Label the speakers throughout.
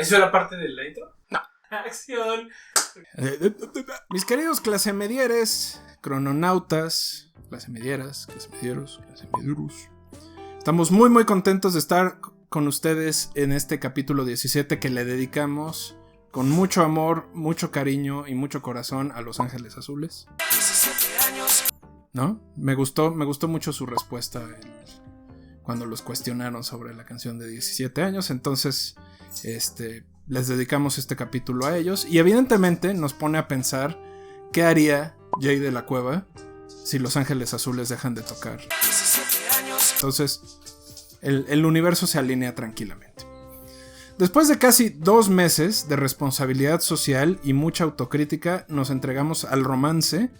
Speaker 1: ¿Eso era parte de la intro? No. Acción.
Speaker 2: Mis queridos clasemedieres, crononautas, clasemedieras, clasemedieros, estamos muy contentos de estar con ustedes en este capítulo 17 que le dedicamos con mucho amor, mucho cariño y mucho corazón a Los Ángeles Azules. 17 años. ¿No? Me gustó mucho su respuesta cuando los cuestionaron sobre la canción de 17 años. Entonces, les dedicamos este capítulo a ellos. Y evidentemente nos pone a pensar qué haría Jay de la Cueva si Los Ángeles Azules dejan de tocar. 17 años. Entonces, el universo se alinea tranquilamente. Después de casi 2 meses de responsabilidad social y mucha autocrítica, nos entregamos al romance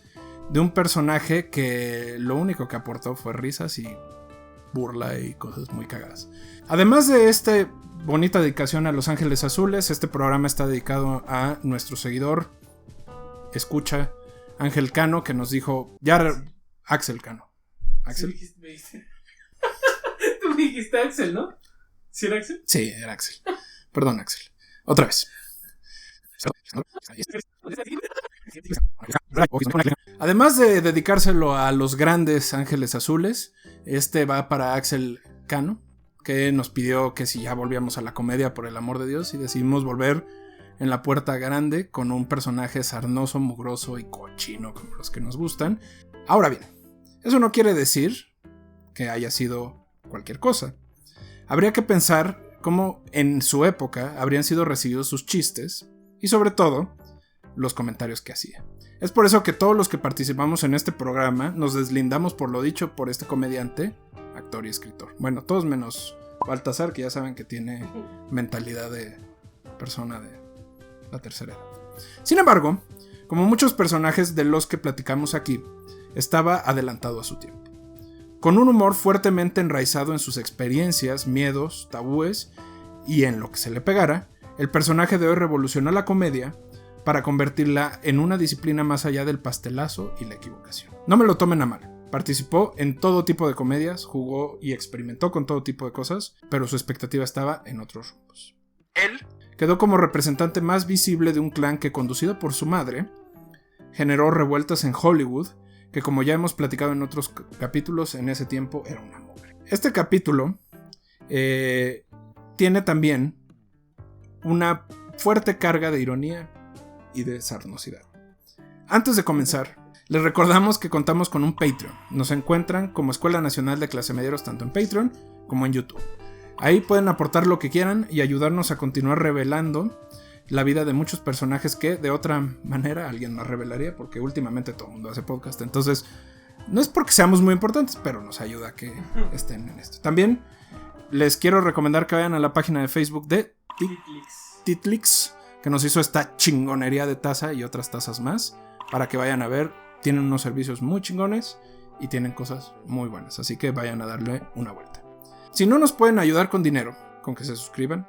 Speaker 2: de un personaje que lo único que aportó fue risas y burla y cosas muy cagadas. Además de esta bonita dedicación a Los Ángeles Azules, este programa está dedicado a nuestro seguidor, escucha, Ángel Cano, que nos dijo, Axel Cano. ¿Axel?
Speaker 1: Sí, tú me dijiste Axel, ¿no? ¿Sí era Axel?
Speaker 2: Sí, era Axel. Perdón, Axel. Otra vez. Además de dedicárselo a los grandes Ángeles Azules, va para Axel Cano, que nos pidió que si ya volvíamos a la comedia, por el amor de Dios, y decidimos volver en La Puerta Grande con un personaje sarnoso, mugroso y cochino como los que nos gustan. Ahora bien, eso no quiere decir que haya sido cualquier cosa. Habría que pensar cómo en su época habrían sido recibidos sus chistes y sobre todo los comentarios que hacía. Es por eso que todos los que participamos en este programa nos deslindamos por lo dicho por este comediante, actor y escritor. Bueno, todos menos Baltasar, que ya saben que tiene mentalidad de persona de la tercera edad. Sin embargo, como muchos personajes de los que platicamos aquí, estaba adelantado a su tiempo. Con un humor fuertemente enraizado en sus experiencias, miedos, tabúes y en lo que se le pegara, el personaje de hoy revolucionó la comedia para convertirla en una disciplina más allá del pastelazo y la equivocación. No me lo tomen a mal. Participó en todo tipo de comedias, jugó y experimentó con todo tipo de cosas, pero su expectativa estaba en otros rumbos. Él quedó como representante más visible de un clan que, conducido por su madre, generó revueltas en Hollywood, que como ya hemos platicado en otros capítulos, en ese tiempo era una mugre. Este capítulo tiene también una fuerte carga de ironía y de sarnosidad. Antes de comenzar, les recordamos que contamos con un Patreon. Nos encuentran como Escuela Nacional de Clasemedieros tanto en Patreon como en YouTube. Ahí pueden aportar lo que quieran y ayudarnos a continuar revelando la vida de muchos personajes que de otra manera alguien más revelaría, porque últimamente todo el mundo hace podcast. Entonces, no es porque seamos muy importantes, pero nos ayuda a que estén en esto. También les quiero recomendar que vayan a la página de Facebook de Titlix, que nos hizo esta chingonería de taza y otras tazas más, para que vayan a ver. Tienen unos servicios muy chingones y tienen cosas muy buenas, así que vayan a darle una vuelta. Si no nos pueden ayudar con dinero, con que se suscriban,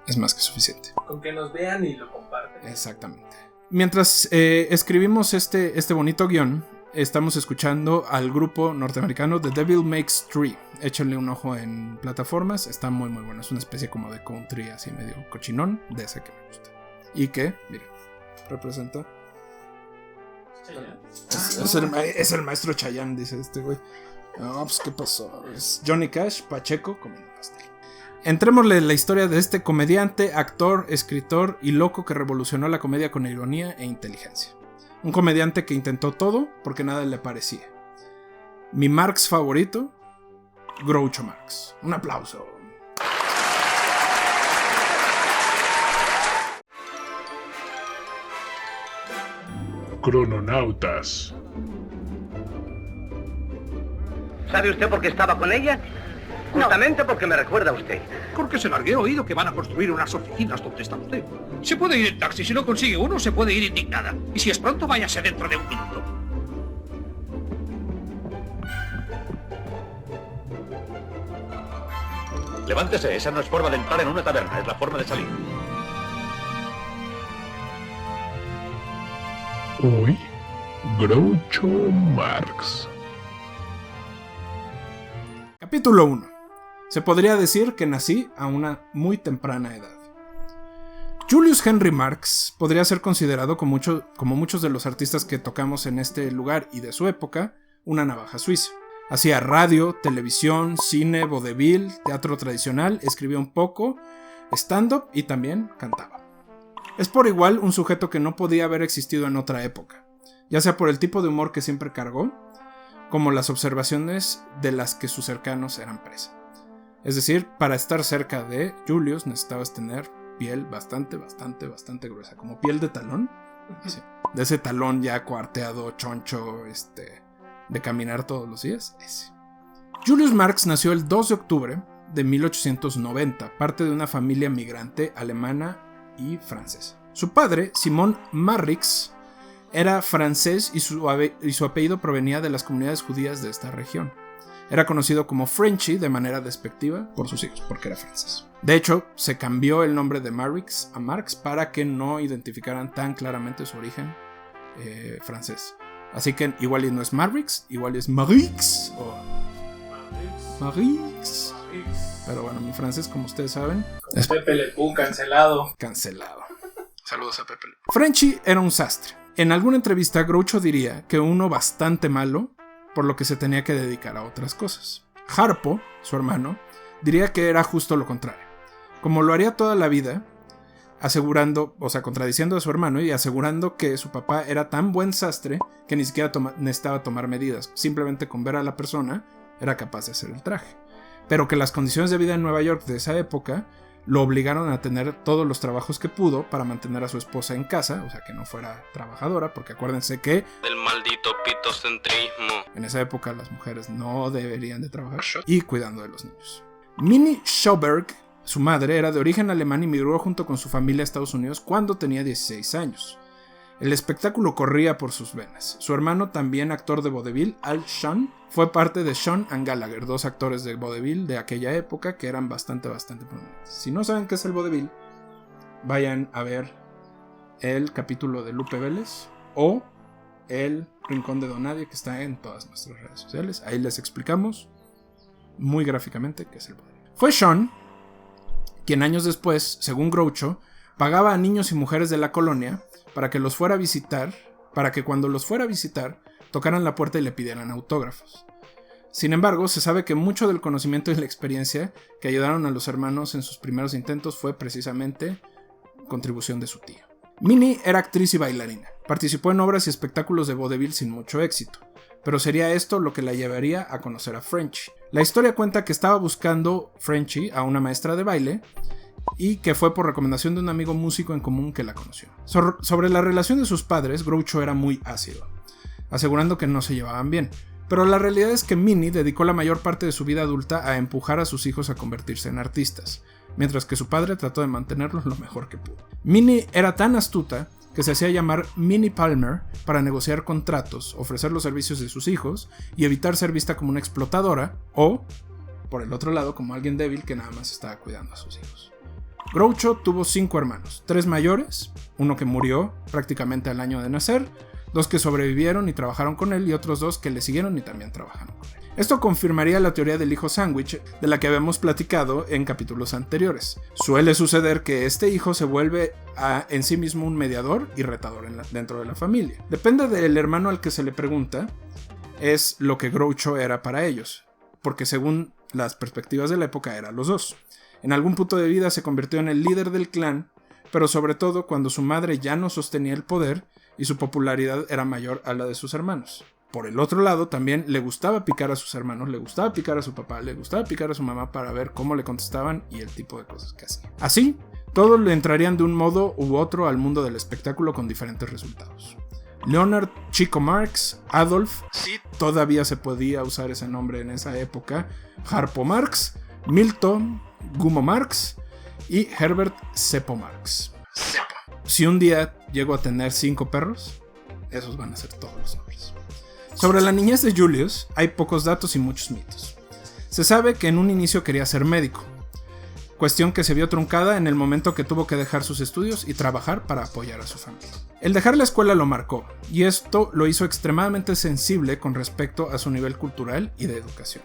Speaker 2: es más que suficiente.
Speaker 1: Con que nos vean y lo comparten.
Speaker 2: Exactamente. Mientras escribimos este bonito guión, estamos escuchando al grupo norteamericano The Devil Makes Three. Échenle un ojo en plataformas, está muy bueno. Es una especie como de country así medio cochinón, de ese que me gusta. Y que, miren, representa... Es el maestro Chayanne, dice este güey. No, pues qué pasó. Es Johnny Cash, Pacheco, comiendo pastel. Entrémosle en la historia de este comediante, actor, escritor y loco que revolucionó la comedia con ironía e inteligencia. Un comediante que intentó todo porque nada le parecía. Mi Marx favorito, Groucho Marx. Un aplauso.
Speaker 3: Crononautas.
Speaker 4: ¿Sabe usted por qué estaba con ella? Justamente porque me recuerda a usted.
Speaker 5: Porque se largué oído que van a construir unas oficinas donde está usted. Se puede ir en taxi, si no consigue uno, se puede ir indignada. Y si es pronto, váyase dentro de un minuto.
Speaker 6: Levántese, esa no es forma de entrar en una taberna, es la forma de salir.
Speaker 3: Hoy, Groucho Marx.
Speaker 2: Capítulo 1. Se podría decir que nací a una muy temprana edad. Julius Henry Marx podría ser considerado como muchos de los artistas que tocamos en este lugar y de su época, una navaja suiza. Hacía radio, televisión, cine, vodevil, teatro tradicional, escribía un poco, stand-up y también cantaba. Es por igual un sujeto que no podía haber existido en otra época, ya sea por el tipo de humor que siempre cargó, como las observaciones de las que sus cercanos eran presa. Es decir, para estar cerca de Julius necesitabas tener piel bastante gruesa, como piel de talón, así, de ese talón ya cuarteado, choncho, de caminar todos los días, ese. Julius Marx nació el 2 de octubre de 1890, parte de una familia migrante alemana y francesa. Su padre, Simon Marx, era francés y su apellido provenía de las comunidades judías de esta región. Era conocido como Frenchy de manera despectiva por sus hijos, porque era francés. De hecho, se cambió el nombre de Marx a Marx para que no identificaran tan claramente su origen francés. Así que igual y no es Marx, igual es Marx o Marx. Pero bueno, mi francés, como ustedes saben,
Speaker 1: es Pepe Le Pew, cancelado.
Speaker 2: Saludos a Pepe Le Pew. Frenchy era un sastre. En alguna entrevista, Groucho diría que uno bastante malo, por lo que se tenía que dedicar a otras cosas. Harpo, su hermano, diría que era justo lo contrario. Como lo haría toda la vida, contradiciendo a su hermano y asegurando que su papá era tan buen sastre que ni siquiera necesitaba tomar medidas. Simplemente con ver a la persona era capaz de hacer el traje. Pero que las condiciones de vida en Nueva York de esa época lo obligaron a tener todos los trabajos que pudo para mantener a su esposa en casa, o sea, que no fuera trabajadora, porque acuérdense que
Speaker 7: del maldito pitocentrismo.
Speaker 2: En esa época las mujeres no deberían de trabajar, y cuidando de los niños. Minnie Schauberg, su madre, era de origen alemán y migró junto con su familia a Estados Unidos cuando tenía 16 años. El espectáculo corría por sus venas. Su hermano, también actor de vodevil, Al Sean, fue parte de Sean and Gallagher, dos actores de vodevil de aquella época que eran bastante prominentes. Si no saben qué es el vodevil, vayan a ver el capítulo de Lupe Vélez o el Rincón de Don Nadie, que está en todas nuestras redes sociales. Ahí les explicamos muy gráficamente qué es el vodevil. Fue Sean quien años después, según Groucho, pagaba a niños y mujeres de la colonia para que cuando los fuera a visitar tocaran la puerta y le pidieran autógrafos. Sin embargo, se sabe que mucho del conocimiento y la experiencia que ayudaron a los hermanos en sus primeros intentos fue precisamente contribución de su tío. Minnie era actriz y bailarina. Participó en obras y espectáculos de vodevil sin mucho éxito, pero sería esto lo que la llevaría a conocer a Frenchy. La historia cuenta que estaba buscando Frenchy a una maestra de baile y que fue por recomendación de un amigo músico en común que la conoció. Sobre la relación de sus padres, Groucho era muy ácido, asegurando que no se llevaban bien. Pero la realidad es que Minnie dedicó la mayor parte de su vida adulta a empujar a sus hijos a convertirse en artistas, mientras que su padre trató de mantenerlos lo mejor que pudo. Minnie era tan astuta que se hacía llamar Minnie Palmer para negociar contratos, ofrecer los servicios de sus hijos y evitar ser vista como una explotadora o, por el otro lado, como alguien débil que nada más estaba cuidando a sus hijos. Groucho tuvo 5 hermanos, 3 mayores, uno que murió prácticamente al año de nacer, 2 que sobrevivieron y trabajaron con él y otros 2 que le siguieron y también trabajaron con él. Esto confirmaría la teoría del hijo sándwich de la que habíamos platicado en capítulos anteriores. Suele suceder que este hijo se vuelve en sí mismo un mediador y retador dentro de la familia. Depende del hermano al que se le pregunta, es lo que Groucho era para ellos, porque según las perspectivas de la época eran los 2. En algún punto de vida se convirtió en el líder del clan, pero sobre todo cuando su madre ya no sostenía el poder y su popularidad era mayor a la de sus hermanos. Por el otro lado, también le gustaba picar a sus hermanos, le gustaba picar a su papá, le gustaba picar a su mamá para ver cómo le contestaban y el tipo de cosas que hacía. Así, todos le entrarían de un modo u otro al mundo del espectáculo con diferentes resultados. Leonard Chico Marx, Adolf, sí todavía se podía usar ese nombre en esa época, Harpo Marx, Milton Gumo Marx y Herbert Seppo Marx. Si un día llego a tener 5 perros, esos van a ser todos los nombres. Sobre la niñez de Julius hay pocos datos y muchos mitos. Se sabe que en un inicio quería ser médico, cuestión que se vio truncada en el momento que tuvo que dejar sus estudios y trabajar para apoyar a su familia. El dejar la escuela lo marcó, y esto lo hizo extremadamente sensible con respecto a su nivel cultural y de educación.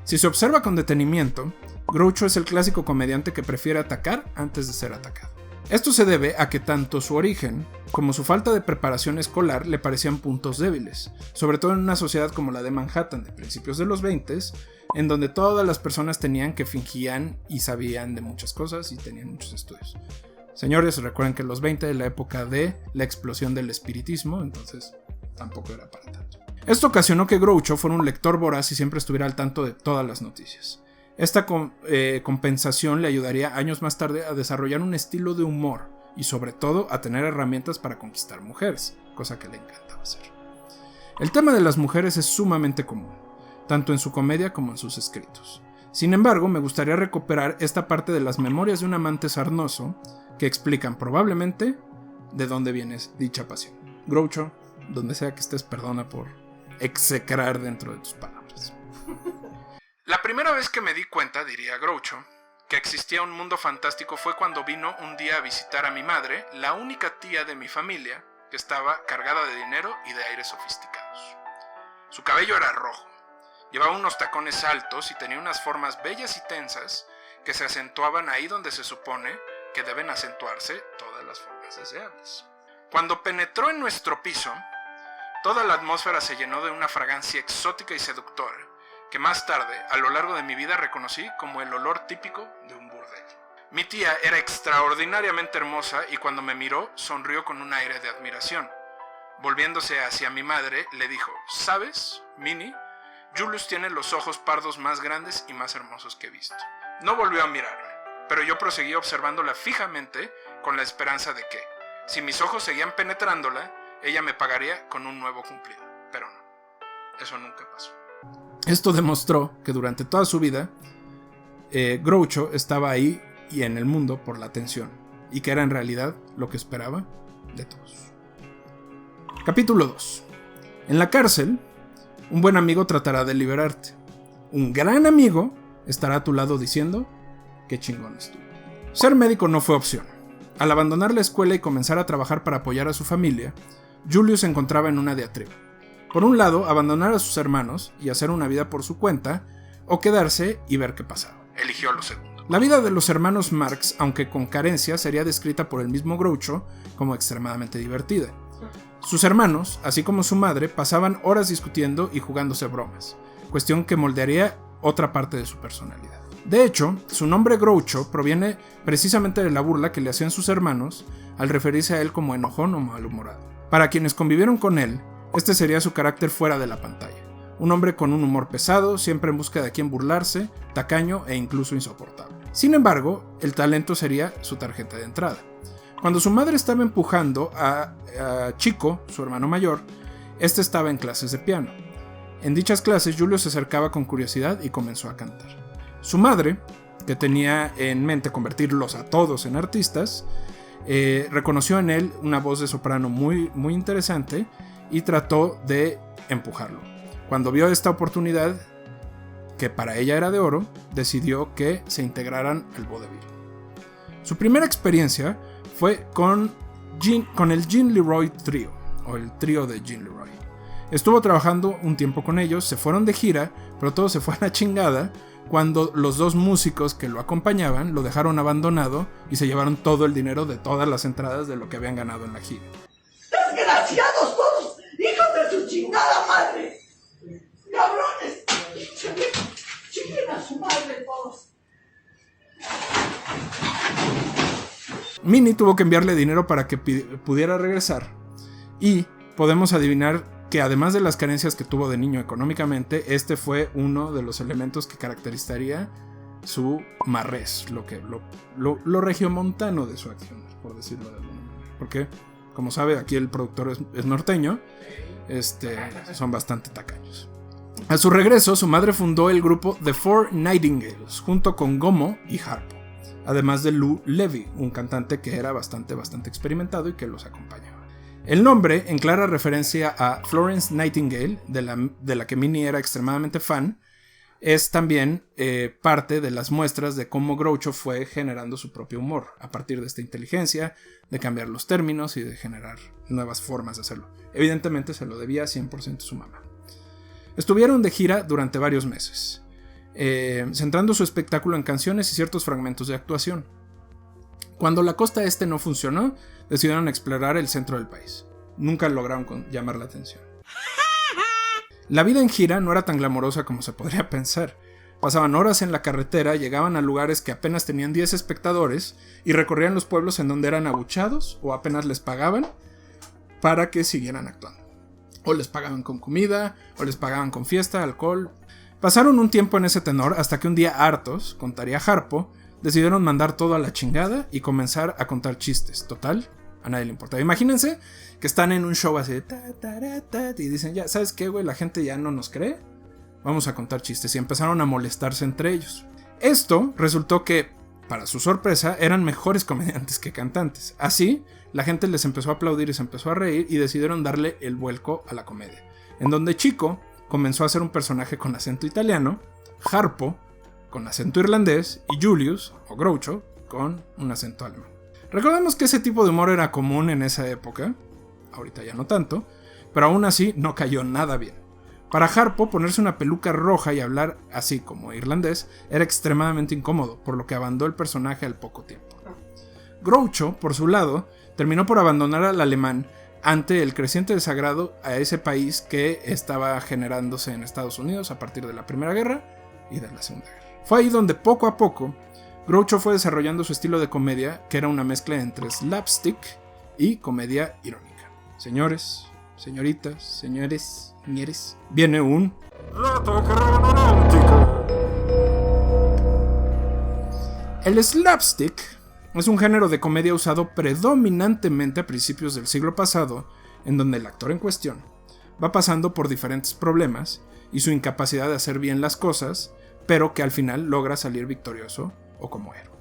Speaker 2: Si se observa con detenimiento, Groucho es el clásico comediante que prefiere atacar antes de ser atacado. Esto se debe a que tanto su origen como su falta de preparación escolar le parecían puntos débiles, sobre todo en una sociedad como la de Manhattan de principios de los 20s, en donde todas las personas tenían que fingían y sabían de muchas cosas y tenían muchos estudios. Señores, recuerden que los 20 es la época de la explosión del espiritismo, entonces tampoco era para tanto. Esto ocasionó que Groucho fuera un lector voraz y siempre estuviera al tanto de todas las noticias. Esta compensación le ayudaría años más tarde a desarrollar un estilo de humor y sobre todo a tener herramientas para conquistar mujeres, cosa que le encantaba hacer. El tema de las mujeres es sumamente común, tanto en su comedia como en sus escritos. Sin embargo, me gustaría recuperar esta parte de las memorias de un amante sarnoso que explican probablemente de dónde viene dicha pasión. Groucho, donde sea que estés, perdona por execrar dentro de tus palabras. La primera vez que me di cuenta, diría Groucho, que existía un mundo fantástico fue cuando vino un día a visitar a mi madre, la única tía de mi familia que estaba cargada de dinero y de aires sofisticados. Su cabello era rojo, llevaba unos tacones altos y tenía unas formas bellas y tensas que se acentuaban ahí donde se supone que deben acentuarse todas las formas deseables. Cuando penetró en nuestro piso, toda la atmósfera se llenó de una fragancia exótica y seductora, que más tarde, a lo largo de mi vida, reconocí como el olor típico de un burdel. Mi tía era extraordinariamente hermosa y cuando me miró, sonrió con un aire de admiración. Volviéndose hacia mi madre, le dijo: ¿sabes, Minnie? Julius tiene los ojos pardos más grandes y más hermosos que he visto. No volvió a mirarme, pero yo proseguí observándola fijamente con la esperanza de que, si mis ojos seguían penetrándola, ella me pagaría con un nuevo cumplido. Pero no, eso nunca pasó. Esto demostró que durante toda su vida, Groucho estaba ahí y en el mundo por la atención, y que era en realidad lo que esperaba de todos. Capítulo 2. En la cárcel, un buen amigo tratará de liberarte. Un gran amigo estará a tu lado diciendo: qué chingón es tú. Ser médico no fue opción. Al abandonar la escuela y comenzar a trabajar para apoyar a su familia, Julius se encontraba en una diatriba. Por un lado, abandonar a sus hermanos y hacer una vida por su cuenta, o quedarse y ver qué pasaba. Eligió lo segundo. La vida de los hermanos Marx, aunque con carencia, sería descrita por el mismo Groucho como extremadamente divertida. Sus hermanos, así como su madre, pasaban horas discutiendo y jugándose bromas, cuestión que moldearía otra parte de su personalidad. De hecho, su nombre Groucho proviene precisamente de la burla que le hacían sus hermanos al referirse a él como enojón o malhumorado. Para quienes convivieron con él, este sería su carácter fuera de la pantalla. Un hombre con un humor pesado, siempre en busca de quien burlarse, tacaño e incluso insoportable. Sin embargo, el talento sería su tarjeta de entrada. Cuando su madre estaba empujando a Chico, su hermano mayor, este estaba en clases de piano. En dichas clases, Julio se acercaba con curiosidad y comenzó a cantar. Su madre, que tenía en mente convertirlos a todos en artistas, reconoció en él una voz de soprano muy, muy interesante y trató de empujarlo. Cuando vio esta oportunidad, que para ella era de oro, decidió que se integraran al vodevil. Su primera experiencia fue con el Jean Leroy Trio, o el trío de Jean Leroy. Estuvo trabajando un tiempo con ellos, se fueron de gira, pero todo se fue a la chingada cuando los dos músicos que lo acompañaban lo dejaron abandonado y se llevaron todo el dinero de todas las entradas de lo que habían ganado en la gira.
Speaker 8: ¡Desgraciados todos! ¡Hijos de su chingada madre! ¡Cabrones! ¡Chinguen a su madre todos!
Speaker 2: Minnie tuvo que enviarle dinero para que pudiera regresar, y podemos adivinar que además de las carencias que tuvo de niño económicamente, este fue uno de los elementos que caracterizaría su marrez, lo regiomontano de su acción, por decirlo de alguna manera. Porque, como sabe, aquí el productor es norteño, son bastante tacaños. A su regreso, su madre fundó el grupo The Four Nightingales, junto con Gomo y Harpo, además de Lou Levy, un cantante que era bastante experimentado y que los acompañaba. El nombre, en clara referencia a Florence Nightingale, de la que Minnie era extremadamente fan, es también parte de las muestras de cómo Groucho fue generando su propio humor, a partir de esta inteligencia, de cambiar los términos y de generar nuevas formas de hacerlo. Evidentemente se lo debía 100% a su mamá. Estuvieron de gira durante varios meses, centrando su espectáculo en canciones y ciertos fragmentos de actuación. Cuando la costa este no funcionó, decidieron explorar el centro del país. Nunca lograron llamar la atención. La vida en gira no era tan glamorosa como se podría pensar. Pasaban horas en la carretera, llegaban a lugares que apenas tenían 10 espectadores y recorrían los pueblos en donde eran abuchados o apenas les pagaban para que siguieran actuando. O les pagaban con comida, o les pagaban con fiesta, alcohol. Pasaron un tiempo en ese tenor hasta que un día hartos, contaría Harpo, decidieron mandar todo a la chingada y comenzar a contar chistes. Total, a nadie le importaba. Imagínense que están en un show así de y dicen, ya, ¿sabes qué, güey? La gente ya no nos cree. Vamos a contar chistes. Y empezaron a molestarse entre ellos. Esto resultó que, para su sorpresa, eran mejores comediantes que cantantes. Así, la gente les empezó a aplaudir y se empezó a reír y decidieron darle el vuelco a la comedia. En donde Chico comenzó a ser un personaje con acento italiano, Harpo con acento irlandés y Julius, o Groucho, con un acento alemán. Recordemos que ese tipo de humor era común en esa época, ahorita ya no tanto, pero aún así no cayó nada bien. Para Harpo, ponerse una peluca roja y hablar así como irlandés era extremadamente incómodo, por lo que abandonó el personaje al poco tiempo. Groucho, por su lado, terminó por abandonar al alemán ante el creciente desagrado a ese país que estaba generándose en Estados Unidos a partir de la Primera Guerra y de la Segunda Guerra. Fue ahí donde poco a poco Groucho fue desarrollando su estilo de comedia, que era una mezcla entre slapstick y comedia irónica. Señores, señoritas, señores, señores, viene un dato crononáutico. El slapstick es un género de comedia usado predominantemente a principios del siglo pasado, en donde el actor en cuestión va pasando por diferentes problemas y su incapacidad de hacer bien las cosas, pero que al final logra salir victorioso o como héroe.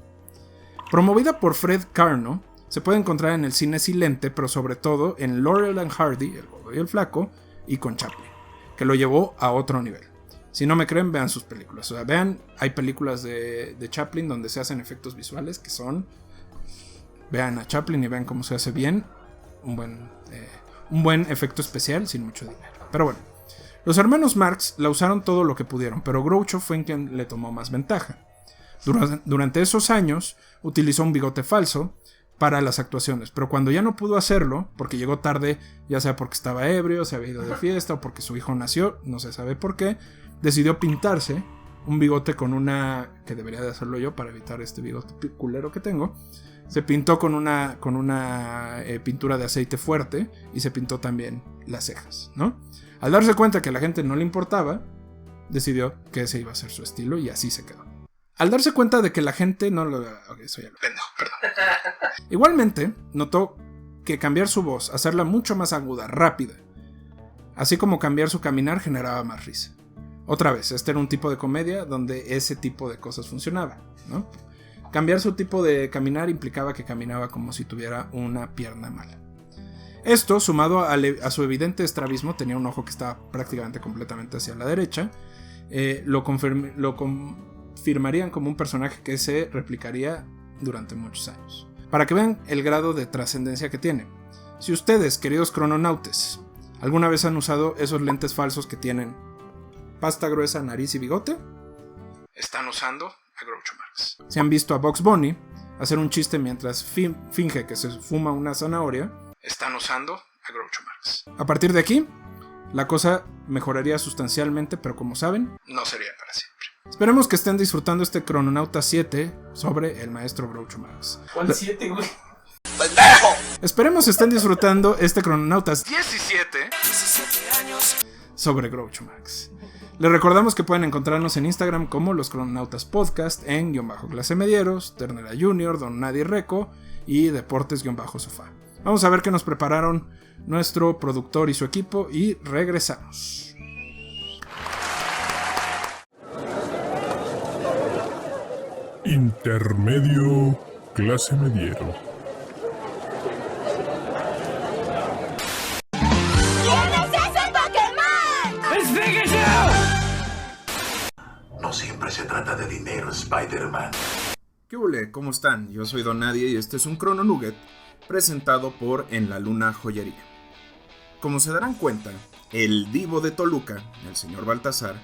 Speaker 2: Promovida por Fred Karno, se puede encontrar en el cine silente, pero sobre todo en Laurel and Hardy, El Gordo y el Flaco, y con Chaplin, que lo llevó a otro nivel. Si no me creen, vean sus películas. O sea, vean, hay películas de Chaplin donde se hacen efectos visuales que son... Vean a Chaplin y vean cómo se hace bien un buen efecto especial sin mucho dinero. Pero bueno, los hermanos Marx la usaron todo lo que pudieron, pero Groucho fue en quien le tomó más ventaja. Durante esos años utilizó un bigote falso para las actuaciones, pero cuando ya no pudo hacerlo, porque llegó tarde, ya sea porque estaba ebrio, se había ido de fiesta o porque su hijo nació, no se sabe por qué, decidió pintarse un bigote con una... que debería de hacerlo yo para evitar este bigote culero que tengo. Se pintó con una pintura de aceite fuerte y se pintó también las cejas, ¿no? Al darse cuenta que a la gente no le importaba, decidió que ese iba a ser su estilo y así se quedó. Al darse cuenta de que la gente no lo... Ok, eso ya lo... Perdón. Igualmente, notó que cambiar su voz, hacerla mucho más aguda, rápida, así como cambiar su caminar, generaba más risa. Otra vez, este era un tipo de comedia donde ese tipo de cosas funcionaba, ¿no? Cambiar su tipo de caminar implicaba que caminaba como si tuviera una pierna mala. Esto, sumado a su evidente estrabismo, tenía un ojo que estaba prácticamente completamente hacia la derecha, lo confirmarían como un personaje que se replicaría durante muchos años. Para que vean el grado de trascendencia que tiene. Si ustedes, queridos crononautes, alguna vez han usado esos lentes falsos que tienen pasta gruesa, nariz y bigote, están usando a Groucho Marx. Si han visto a Bugs Bunny hacer un chiste mientras finge que se fuma una zanahoria, están usando a Groucho Marx. A partir de aquí, la cosa mejoraría sustancialmente, pero como saben, no sería para siempre. Esperemos que estén disfrutando este Crononauta 7 sobre el maestro Groucho Marx.
Speaker 1: ¿Cuál 7, güey?
Speaker 2: Esperemos estén disfrutando este Crononautas 17 sobre Groucho Marx. Les recordamos que pueden encontrarnos en Instagram como Los Crononautas Podcast, en _clase medieros, Ternera Junior, Don Nadie Reco y Deportes_sofá. Vamos a ver qué nos prepararon nuestro productor y su equipo y regresamos.
Speaker 3: Intermedio clase mediero.
Speaker 9: No siempre se trata de dinero, Spider-Man.
Speaker 10: ¿Qué ole? ¿Cómo están? Yo soy Don Nadie y este es un Crono Nugget presentado por En la Luna Joyería. Como se darán cuenta, el divo de Toluca, el señor Baltasar,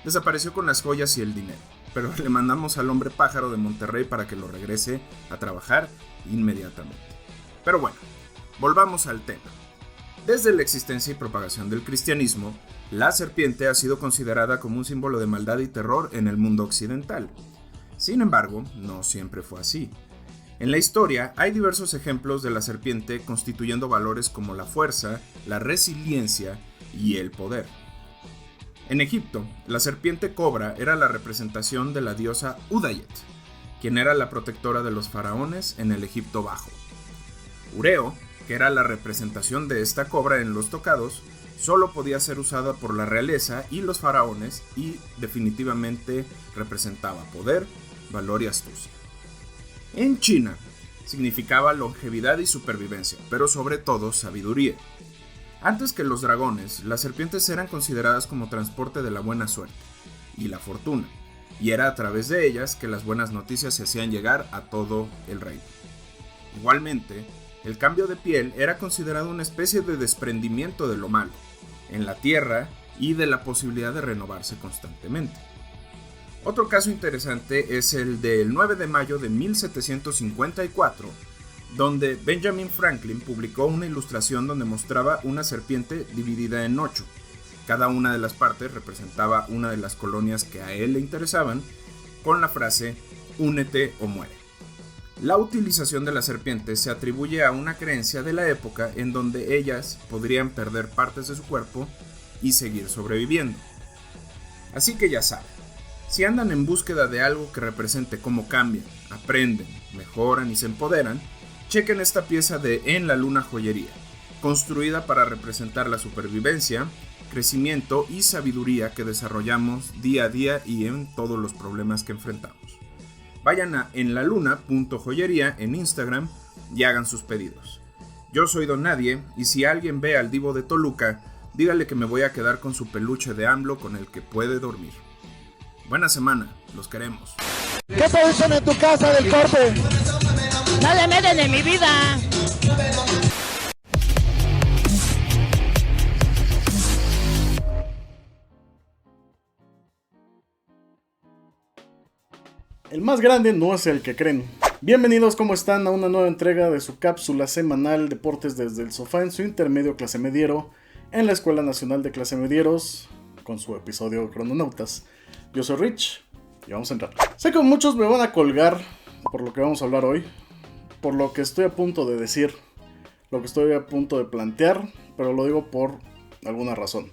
Speaker 10: desapareció con las joyas y el dinero. pero le mandamos al hombre pájaro de Monterrey para que lo regrese a trabajar inmediatamente. Pero bueno, volvamos al tema. Desde la existencia y propagación del cristianismo, la serpiente ha sido considerada como un símbolo de maldad y terror en el mundo occidental. Sin embargo, no siempre fue así. En la historia hay diversos ejemplos de la serpiente constituyendo valores como la fuerza, la resiliencia y el poder. En Egipto, la serpiente cobra era la representación de la diosa Udayet, quien era la protectora de los faraones en el Egipto Bajo. Ureo, que era la representación de esta cobra en los tocados, solo podía ser usada por la realeza y los faraones y definitivamente representaba poder, valor y astucia. En China, significaba longevidad y supervivencia, pero sobre todo sabiduría. Antes que los dragones, las serpientes eran consideradas como transporte de la buena suerte y la fortuna, y era a través de ellas que las buenas noticias se hacían llegar a todo el reino. Igualmente, el cambio de piel era considerado una especie de desprendimiento de lo malo, en la tierra y de la posibilidad de renovarse constantemente. Otro caso interesante es el del 9 de mayo de 1754, donde Benjamin Franklin publicó una ilustración donde mostraba una serpiente dividida en 8. Cada una de las partes representaba una de las colonias que a él le interesaban, con la frase «Únete o muere». La utilización de las serpientes se atribuye a una creencia de la época en donde ellas podrían perder partes de su cuerpo y seguir sobreviviendo. Así que ya saben, si andan en búsqueda de algo que represente cómo cambian, aprenden, mejoran y se empoderan, chequen esta pieza de En la Luna Joyería, construida para representar la supervivencia, crecimiento y sabiduría que desarrollamos día a día y en todos los problemas que enfrentamos. Vayan a enlaluna.joyería en Instagram y hagan sus pedidos. Yo soy Don Nadie y si alguien ve al Divo de Toluca, dígale que me voy a quedar con su peluche de AMLO con el que puede dormir. Buena semana, los queremos.
Speaker 8: ¿Qué producen en tu casa del corte? No le meten en mi vida.
Speaker 11: El más grande no es el que creen. Bienvenidos, ¿cómo están? A una nueva entrega de su cápsula semanal Deportes desde el sofá en su intermedio clase mediero en la Escuela Nacional de Clase Medieros con su episodio Crononautas. Yo soy Rich y vamos a entrar. Sé que muchos me van a colgar por lo que vamos a hablar hoy, por lo que estoy a punto de decir, lo que estoy a punto de plantear, pero lo digo por alguna razón.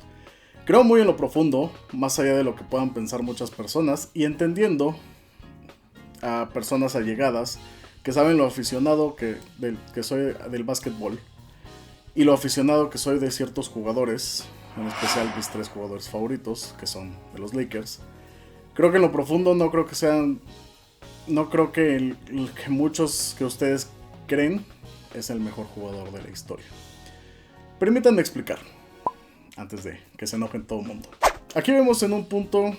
Speaker 11: Creo muy en lo profundo, más allá de lo que puedan pensar muchas personas, y entendiendo a personas allegadas que saben lo aficionado que soy del básquetbol y lo aficionado que soy de ciertos jugadores, en especial mis 3 jugadores favoritos, que son de los Lakers. Creo que en lo profundo no creo que el que muchos que ustedes creen es el mejor jugador de la historia. Permítanme explicar, antes de que se enojen todo el mundo. Aquí vemos en un punto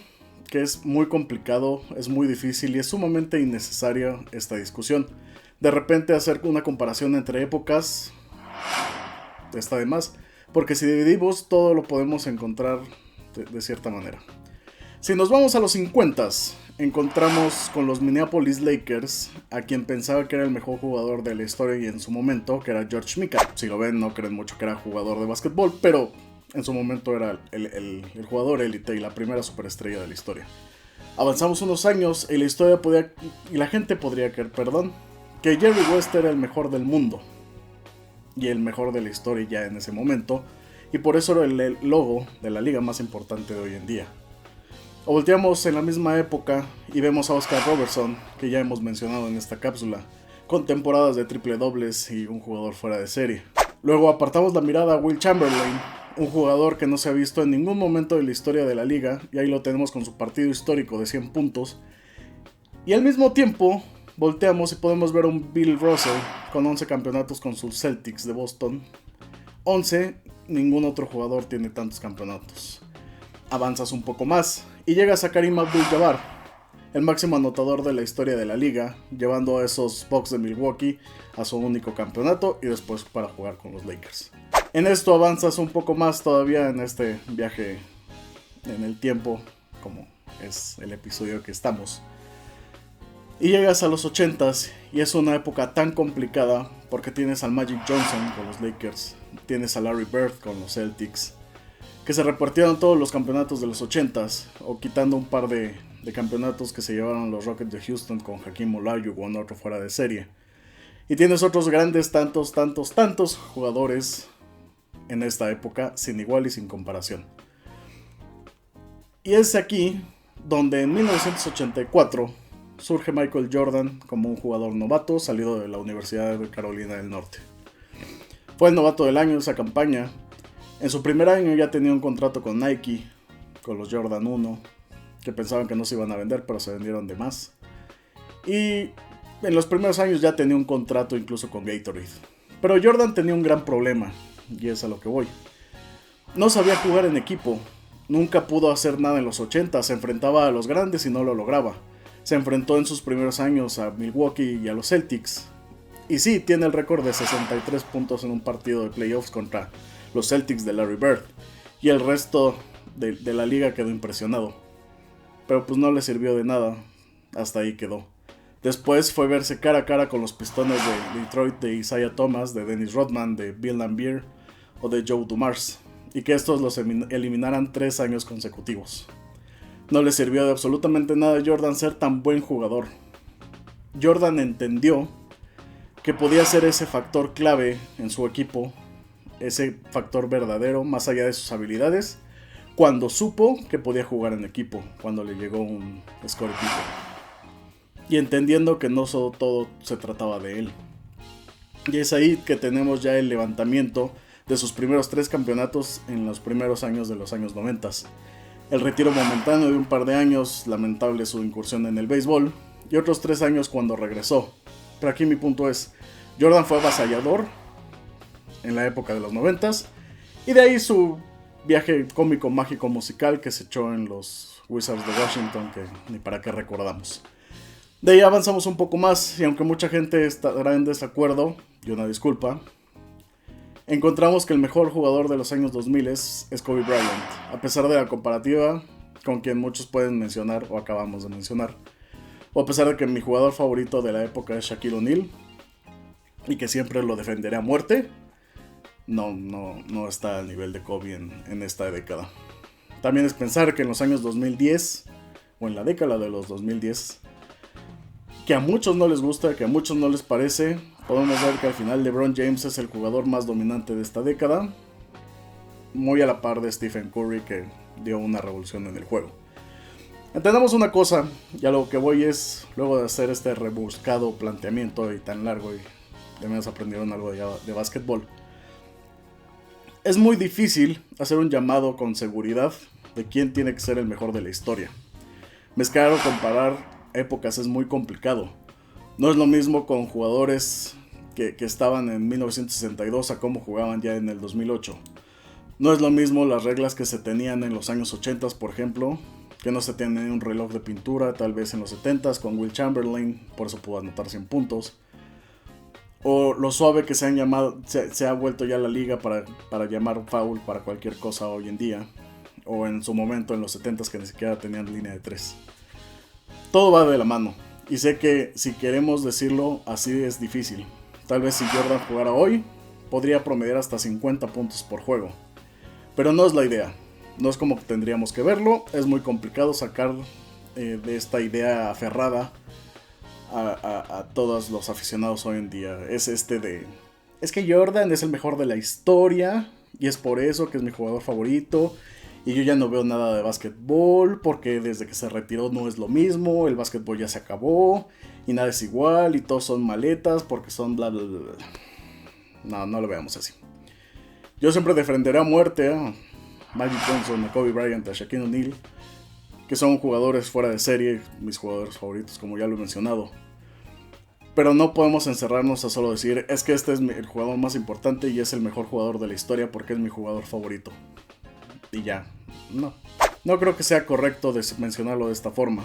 Speaker 11: que es muy complicado, es muy difícil y es sumamente innecesaria esta discusión. De repente hacer una comparación entre épocas está de más, porque si dividimos todo lo podemos encontrar de cierta manera. Si nos vamos a los 50s, encontramos con los Minneapolis Lakers a quien pensaba que era el mejor jugador de la historia y en su momento, que era George Mikan. Si lo ven, no creen mucho que era jugador de básquetbol, pero en su momento era el jugador élite y la primera superestrella de la historia. Avanzamos unos años y la gente podría creer, que Jerry West era el mejor del mundo y el mejor de la historia ya en ese momento, y por eso era el logo de la liga más importante de hoy en día. O volteamos en la misma época y vemos a Oscar Robertson, que ya hemos mencionado en esta cápsula, con temporadas de triple dobles y un jugador fuera de serie. Luego apartamos la mirada a Will Chamberlain, un jugador que no se ha visto en ningún momento de la historia de la liga, y ahí lo tenemos con su partido histórico de 100 puntos. Y al mismo tiempo, volteamos y podemos ver a un Bill Russell con 11 campeonatos con sus Celtics de Boston. 11, ningún otro jugador tiene tantos campeonatos. Avanzas un poco más y llegas a Kareem Abdul-Jabbar, el máximo anotador de la historia de la liga, llevando a esos Bucks de Milwaukee a su único campeonato y después para jugar con los Lakers. En esto avanzas un poco más todavía en este viaje en el tiempo, como es el episodio que estamos. Y llegas a los 80s y es una época tan complicada porque tienes al Magic Johnson con los Lakers, tienes a Larry Bird con los Celtics, que se repartieron todos los campeonatos de los 80s, o quitando un par de campeonatos que se llevaron los Rockets de Houston con Hakeem Olajuwon, otro fuera de serie. Y tienes otros grandes tantos jugadores en esta época sin igual y sin comparación. Y es aquí donde en 1984 surge Michael Jordan como un jugador novato salido de la Universidad de Carolina del Norte. Fue el novato del año de esa campaña. En su primer año ya tenía un contrato con Nike, con los Jordan 1, que pensaban que no se iban a vender, pero se vendieron de más. Y en los primeros años ya tenía un contrato incluso con Gatorade. Pero Jordan tenía un gran problema, y es a lo que voy. No sabía jugar en equipo, nunca pudo hacer nada en los 80, se enfrentaba a los grandes y no lo lograba. Se enfrentó en sus primeros años a Milwaukee y a los Celtics. Y sí, tiene el récord de 63 puntos en un partido de playoffs contra los Celtics de Larry Bird. Y el resto de la liga quedó impresionado. Pero pues no le sirvió de nada, hasta ahí quedó. Después fue verse cara a cara con los Pistones de Detroit de Isaiah Thomas, de Dennis Rodman, de Bill Laimbeer o de Joe Dumars, y que estos los eliminaran 3 años consecutivos. No le sirvió de absolutamente nada a Jordan ser tan buen jugador. Jordan entendió que podía ser ese factor clave en su equipo, ese factor verdadero más allá de sus habilidades, cuando supo que podía jugar en equipo, cuando le llegó un score equipo. Y entendiendo que no solo todo se trataba de él. Y es ahí que tenemos ya el levantamiento de sus primeros 3 campeonatos en los primeros años de los años 90. El retiro momentáneo de un par de años, lamentable su incursión en el béisbol, y otros 3 años cuando regresó. Pero aquí mi punto es, Jordan fue avasallador en la época de los 90s, y de ahí su viaje cómico, mágico, musical que se echó en los Wizards de Washington, que ni para qué recordamos. De ahí avanzamos un poco más, y aunque mucha gente estará en desacuerdo, y una disculpa, encontramos que el mejor jugador de los años 2000 es Kobe Bryant, a pesar de la comparativa con quien muchos pueden mencionar o acabamos de mencionar, o a pesar de que mi jugador favorito de la época es Shaquille O'Neal, y que siempre lo defenderé a muerte, no está al nivel de Kobe en esta década. También es pensar que en los años 2010, o en la década de los 2010, que a muchos no les gusta, que a muchos no les parece, podemos ver que al final LeBron James es el jugador más dominante de esta década, muy a la par de Stephen Curry, que dio una revolución en el juego. Entendamos una cosa, y a lo que voy es, luego de hacer este rebuscado planteamiento y tan largo, y de menos aprendieron algo de básquetbol, es muy difícil hacer un llamado con seguridad de quién tiene que ser el mejor de la historia. Mezclar o comparar épocas es muy complicado. No es lo mismo con jugadores que estaban en 1962 a cómo jugaban ya en el 2008. No es lo mismo las reglas que se tenían en los años 80, por ejemplo, que no se tenía un reloj de pintura, tal vez en los 70s con Will Chamberlain, por eso pudo anotar 100 puntos. O lo suave que se ha vuelto ya la liga para llamar foul para cualquier cosa hoy en día. O en su momento en los 70s que ni siquiera tenían línea de 3. Todo va de la mano. Y sé que si queremos decirlo así es difícil. Tal vez si Jordan jugara hoy, podría promediar hasta 50 puntos por juego. Pero no es la idea. No es como tendríamos que verlo. Es muy complicado sacar de esta idea aferrada a todos los aficionados hoy en día. Es que Jordan es el mejor de la historia y es por eso que es mi jugador favorito. Y yo ya no veo nada de básquetbol porque desde que se retiró no es lo mismo. El básquetbol ya se acabó y nada es igual y todos son maletas porque son bla bla bla. No lo veamos así. Yo siempre defenderé a muerte a Magic Johnson, a Kobe Bryant, a Shaquille O'Neal, que son jugadores fuera de serie, mis jugadores favoritos como ya lo he mencionado. Pero no podemos encerrarnos a solo decir es que este es el jugador más importante y es el mejor jugador de la historia porque es mi jugador favorito. Y ya, no creo que sea correcto mencionarlo de esta forma.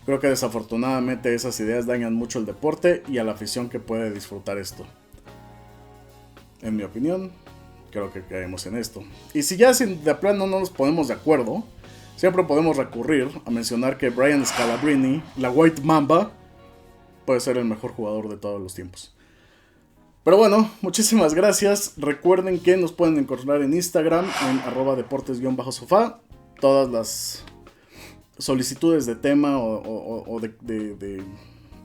Speaker 11: Creo que desafortunadamente esas ideas dañan mucho el deporte y a la afición que puede disfrutar esto. En mi opinión, creo que caemos en esto. Y si ya de plano no nos ponemos de acuerdo, siempre podemos recurrir a mencionar que Brian Scalabrine, la White Mamba, puede ser el mejor jugador de todos los tiempos. Pero bueno, muchísimas gracias. Recuerden que nos pueden encontrar en Instagram en @deportes_sofá. Todas las solicitudes de tema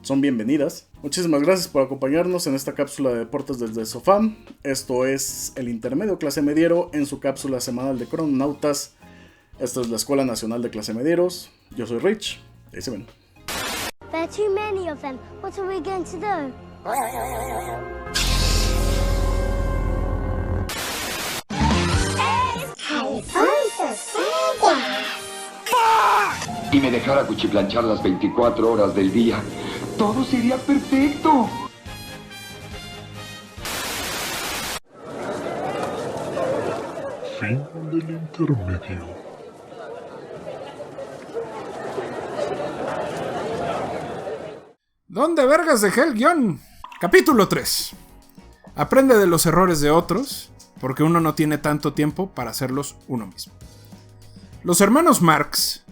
Speaker 11: son bienvenidas. Muchísimas gracias por acompañarnos en esta cápsula de deportes desde el sofá. Esto es el Intermedio Clase Mediero en su cápsula semanal de Crononautas. Esto es la Escuela Nacional de Clase Medieros. Yo soy Rich. Ahí se ven.
Speaker 12: There are too many of them. What are we going to do?
Speaker 13: Y me dejara cuchiplanchar las 24 horas del día, todo sería perfecto.
Speaker 3: Fin del intermedio.
Speaker 2: ¿Dónde vergas dejé el guión? Capítulo 3. Aprende de los errores de otros, porque uno no tiene tanto tiempo para hacerlos uno mismo. Los hermanos Marx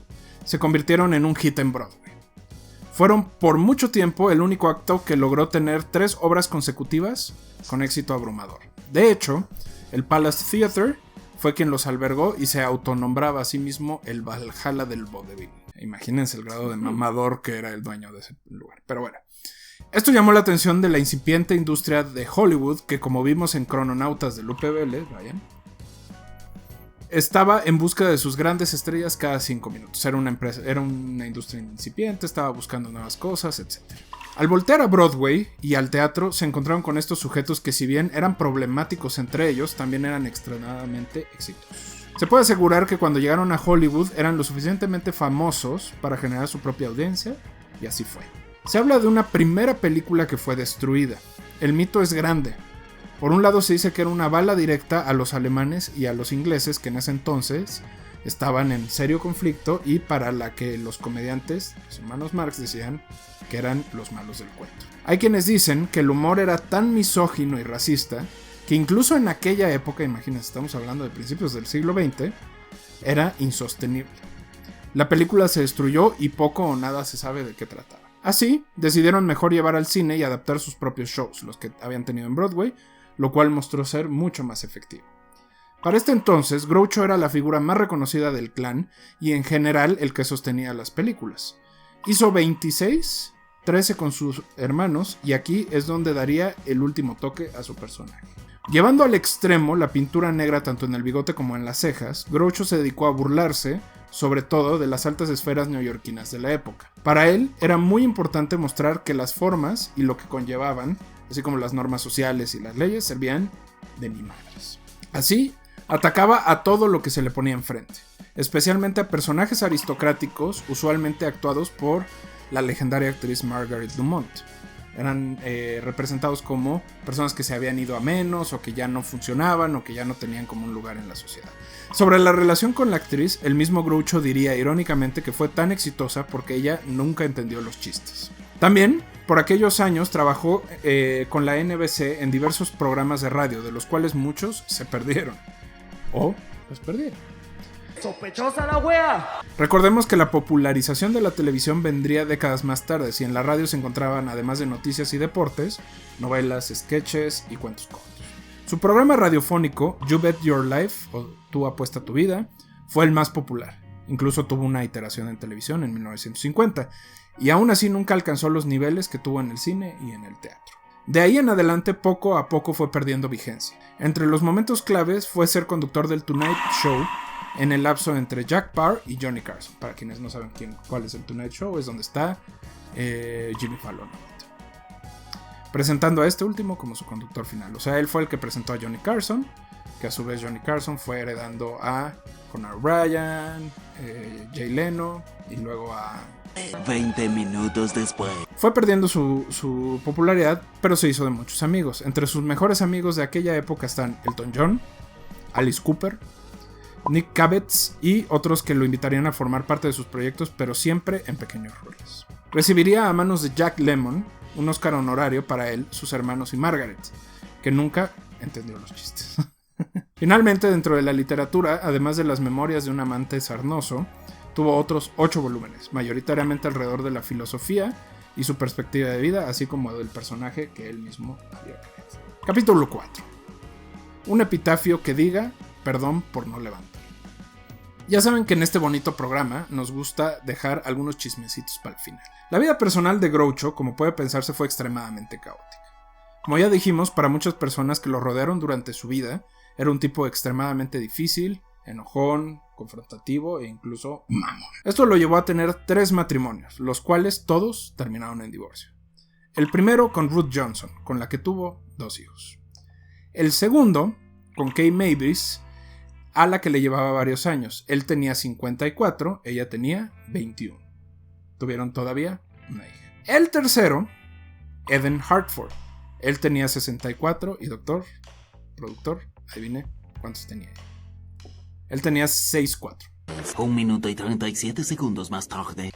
Speaker 2: se convirtieron en un hit en Broadway. Fueron por mucho tiempo el único acto que logró tener 3 obras consecutivas con éxito abrumador. De hecho, el Palace Theatre fue quien los albergó y se autonombraba a sí mismo el Valhalla del vodevil. Imagínense el grado de mamador que era el dueño de ese lugar. Pero bueno, esto llamó la atención de la incipiente industria de Hollywood, que como vimos en Crononautas de Lupe Vélez, Ryan, estaba en busca de sus grandes estrellas cada 5 minutos. Era una industria incipiente, estaba buscando nuevas cosas, etc. Al voltear a Broadway y al teatro, se encontraron con estos sujetos que, si bien eran problemáticos entre ellos, también eran extremadamente exitosos. Se puede asegurar que cuando llegaron a Hollywood eran lo suficientemente famosos para generar su propia audiencia, y así fue. Se habla de una primera película que fue destruida. El mito es grande. Por un lado se dice que era una bala directa a los alemanes y a los ingleses, que en ese entonces estaban en serio conflicto y para la que los comediantes, los hermanos Marx, decían que eran los malos del cuento. Hay quienes dicen que el humor era tan misógino y racista que incluso en aquella época, imagínense, estamos hablando de principios del siglo XX, era insostenible. La película se destruyó y poco o nada se sabe de qué trataba. Así, decidieron mejor llevar al cine y adaptar sus propios shows, los que habían tenido en Broadway, lo cual mostró ser mucho más efectivo. Para este entonces, Groucho era la figura más reconocida del clan y en general el que sostenía las películas. Hizo 26, 13 con sus hermanos, y aquí es donde daría el último toque a su personaje. Llevando al extremo la pintura negra tanto en el bigote como en las cejas, Groucho se dedicó a burlarse, sobre todo, de las altas esferas neoyorquinas de la época. Para él era muy importante mostrar que las formas y lo que conllevaban, así como las normas sociales y las leyes, servían de ni madres. Así, atacaba a todo lo que se le ponía enfrente, especialmente a personajes aristocráticos, usualmente actuados por la legendaria actriz Margaret Dumont. Eran representados como personas que se habían ido a menos, o que ya no funcionaban, o que ya no tenían como un lugar en la sociedad. Sobre la relación con la actriz, el mismo Groucho diría irónicamente que fue tan exitosa porque ella nunca entendió los chistes. También, por aquellos años, trabajó con la NBC en diversos programas de radio, de los cuales muchos se perdieron. O los perdieron.
Speaker 8: ¡Sospechosa la wea!
Speaker 2: Recordemos que la popularización de la televisión vendría décadas más tarde, y en la radio se encontraban, además de noticias y deportes, novelas, sketches y cuentos cortos. Su programa radiofónico, You Bet Your Life, o Tú Apuesta Tu Vida, fue el más popular. Incluso tuvo una iteración en televisión en 1950, y aún así nunca alcanzó los niveles que tuvo en el cine y en el teatro. De ahí en adelante, poco a poco fue perdiendo vigencia. Entre los momentos claves fue ser conductor del Tonight Show, en el lapso entre Jack Paar y Johnny Carson. Para quienes no saben cuál es el Tonight Show, es donde está Jimmy Fallon, presentando a este último como su conductor final. O sea, él fue el que presentó a Johnny Carson, que a su vez Johnny Carson fue heredando a Conan O'Brien, Jay Leno y luego a...
Speaker 14: 20 minutos después.
Speaker 2: Fue perdiendo su popularidad, pero se hizo de muchos amigos. Entre sus mejores amigos de aquella época están Elton John, Alice Cooper, Nick Cavett y otros que lo invitarían a formar parte de sus proyectos, pero siempre en pequeños roles. Recibiría a manos de Jack Lemmon un Oscar honorario para él, sus hermanos y Margaret, que nunca entendió los chistes. Finalmente, dentro de la literatura, además de las memorias de un amante sarnoso, tuvo otros 8 volúmenes, mayoritariamente alrededor de la filosofía y su perspectiva de vida, así como del personaje que él mismo había creado. Capítulo 4. Un epitafio que diga perdón por no levantar. Ya saben que en este bonito programa nos gusta dejar algunos chismecitos para el final. La vida personal de Groucho, como puede pensarse, fue extremadamente caótica. Como ya dijimos, para muchas personas que lo rodearon durante su vida, era un tipo extremadamente difícil, enojón, confrontativo e incluso mamón. Esto lo llevó a tener 3 matrimonios, los cuales todos terminaron en divorcio. El primero con Ruth Johnson, con la que tuvo 2 hijos. El segundo con Kay Mavis, a la que le llevaba varios años. Él tenía 54, ella tenía 21. Tuvieron todavía una hija. El tercero, Eden Hartford. Él tenía 64 y productor, adivine cuántos tenía ella. Él tenía 64.
Speaker 14: 1 minuto y 37 segundos más tarde.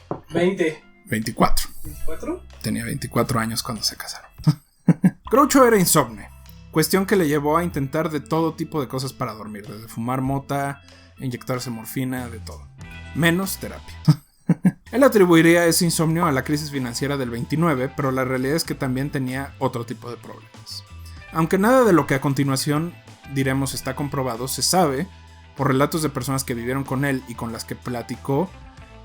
Speaker 2: 24.
Speaker 1: ¿24?
Speaker 2: Tenía 24 años cuando se casaron. Groucho era insomne, cuestión que le llevó a intentar de todo tipo de cosas para dormir, desde fumar mota, inyectarse morfina, de todo. Menos terapia. Él atribuiría ese insomnio a la crisis financiera del 29, pero la realidad es que también tenía otro tipo de problemas. Aunque nada de lo que a continuación diremos está comprobado, se sabe, por relatos de personas que vivieron con él y con las que platicó,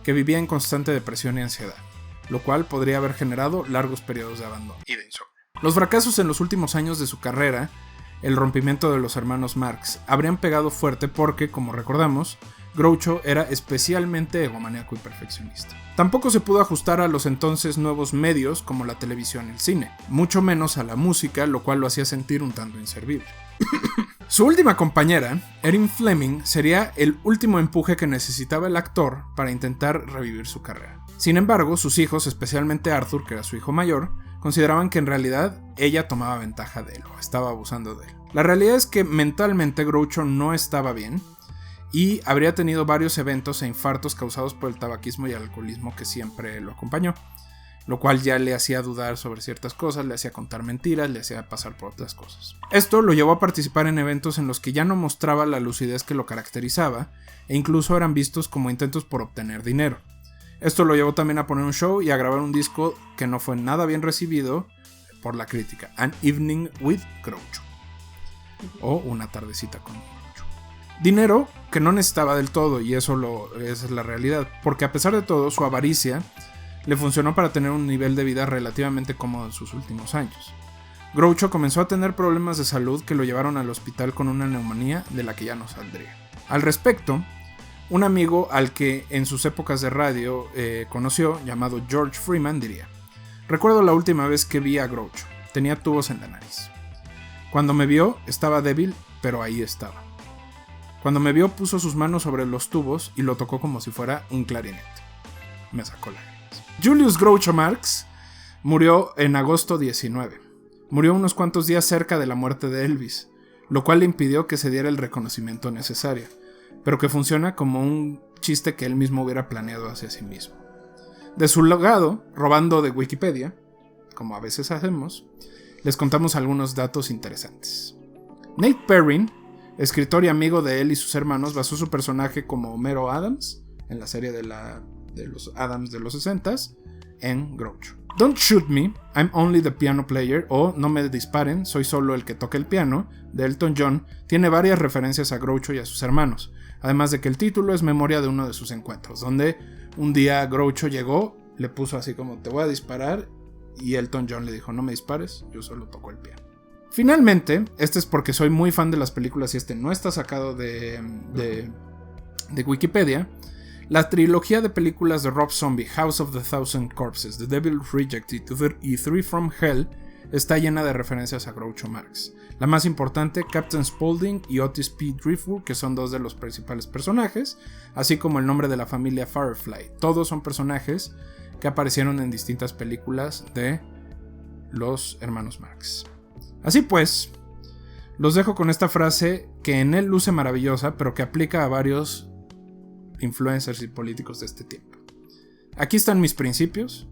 Speaker 2: que vivía en constante depresión y ansiedad, lo cual podría haber generado largos periodos de abandono y de insomnio. Los fracasos en los últimos años de su carrera, el rompimiento de los hermanos Marx, habrían pegado fuerte porque, como recordamos, Groucho era especialmente egomaníaco y perfeccionista. Tampoco se pudo ajustar a los entonces nuevos medios como la televisión y el cine, mucho menos a la música, lo cual lo hacía sentir un tanto inservible. Su última compañera, Erin Fleming, sería el último empuje que necesitaba el actor para intentar revivir su carrera. Sin embargo, sus hijos, especialmente Arthur, que era su hijo mayor, consideraban que en realidad ella tomaba ventaja de él o estaba abusando de él. La realidad es que mentalmente Groucho no estaba bien y habría tenido varios eventos e infartos causados por el tabaquismo y el alcoholismo que siempre lo acompañó, lo cual ya le hacía dudar sobre ciertas cosas, le hacía contar mentiras, le hacía pasar por otras cosas. Esto lo llevó a participar en eventos en los que ya no mostraba la lucidez que lo caracterizaba e incluso eran vistos como intentos por obtener dinero. Esto lo llevó también a poner un show y a grabar un disco que no fue nada bien recibido por la crítica, An Evening with Groucho, o Una tardecita con Groucho. Dinero que no necesitaba del todo, y esa es la realidad, porque a pesar de todo, su avaricia le funcionó para tener un nivel de vida relativamente cómodo en sus últimos años. Groucho comenzó a tener problemas de salud que lo llevaron al hospital con una neumonía de la que ya no saldría. Al respecto, un amigo al que en sus épocas de radio conoció, llamado George Freeman, diría: recuerdo la última vez que vi a Groucho, tenía tubos en la nariz. Cuando me vio, estaba débil, pero ahí estaba. Cuando me vio, puso sus manos sobre los tubos y lo tocó como si fuera un clarinete. Me sacó lágrimas. Julius Groucho Marx murió en agosto 19. Murió unos cuantos días cerca de la muerte de Elvis, lo cual le impidió que se diera el reconocimiento necesario, pero que funciona como un chiste que él mismo hubiera planeado hacia sí mismo. De su legado, robando de Wikipedia, como a veces hacemos, les contamos algunos datos interesantes. Nate Perrin, escritor y amigo de él y sus hermanos, basó su personaje como Homero Adams, en la serie de los Adams de los 60s, en Groucho. Don't Shoot Me, I'm Only the Piano Player, o No me disparen, soy solo el que toca el piano, de Elton John, tiene varias referencias a Groucho y a sus hermanos, además de que el título es memoria de uno de sus encuentros, donde un día Groucho llegó, le puso así como: te voy a disparar, y Elton John le dijo: no me dispares, yo solo toco el piano. Finalmente, este es porque soy muy fan de las películas y este no está sacado de Wikipedia. La trilogía de películas de Rob Zombie, House of the Thousand Corpses, The Devil's Reject y Three from Hell está llena de referencias a Groucho Marx. La más importante, Captain Spaulding y Otis P. Driftwood, que son dos de los principales personajes, así como el nombre de la familia Firefly. Todos son personajes que aparecieron en distintas películas de los hermanos Marx. Así pues, los dejo con esta frase que en él luce maravillosa, pero que aplica a varios influencers y políticos de este tiempo. Aquí están mis principios.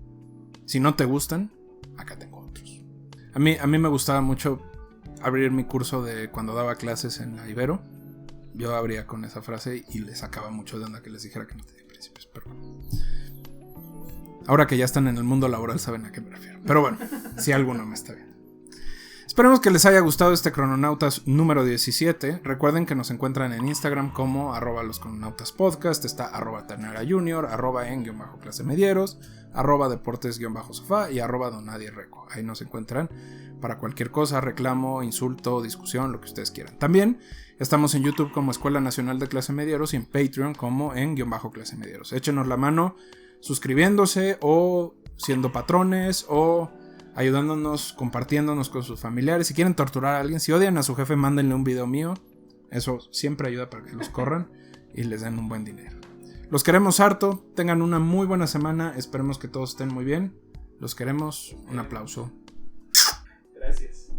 Speaker 2: Si no te gustan, acá tengo otros. A mí me gustaba mucho abrir mi curso de cuando daba clases en la Ibero. Yo abría con esa frase y les sacaba mucho de onda que les dijera que no tenía principios. pero ahora que ya están en el mundo laboral saben a qué me refiero. Pero bueno, si alguno me está viendo. Esperemos que les haya gustado este Crononautas número 17. Recuerden que nos encuentran en Instagram como @loscrononautaspodcast, está @ternera_junior, @en_clasemedieros, @deportes_sofá y @donadierreco. Ahí nos encuentran para cualquier cosa, reclamo, insulto, discusión, lo que ustedes quieran. También estamos en YouTube como Escuela Nacional de Clase Medieros y en Patreon como en_clasemedieros. Échenos la mano suscribiéndose o siendo patrones o ayudándonos, compartiéndonos con sus familiares. Si quieren torturar a alguien, si odian a su jefe, mándenle un video mío. Eso siempre ayuda para que los corran y les den un buen dinero. Los queremos harto. Tengan una muy buena semana. Esperemos que todos estén muy bien. Los queremos. Un aplauso.
Speaker 1: Gracias.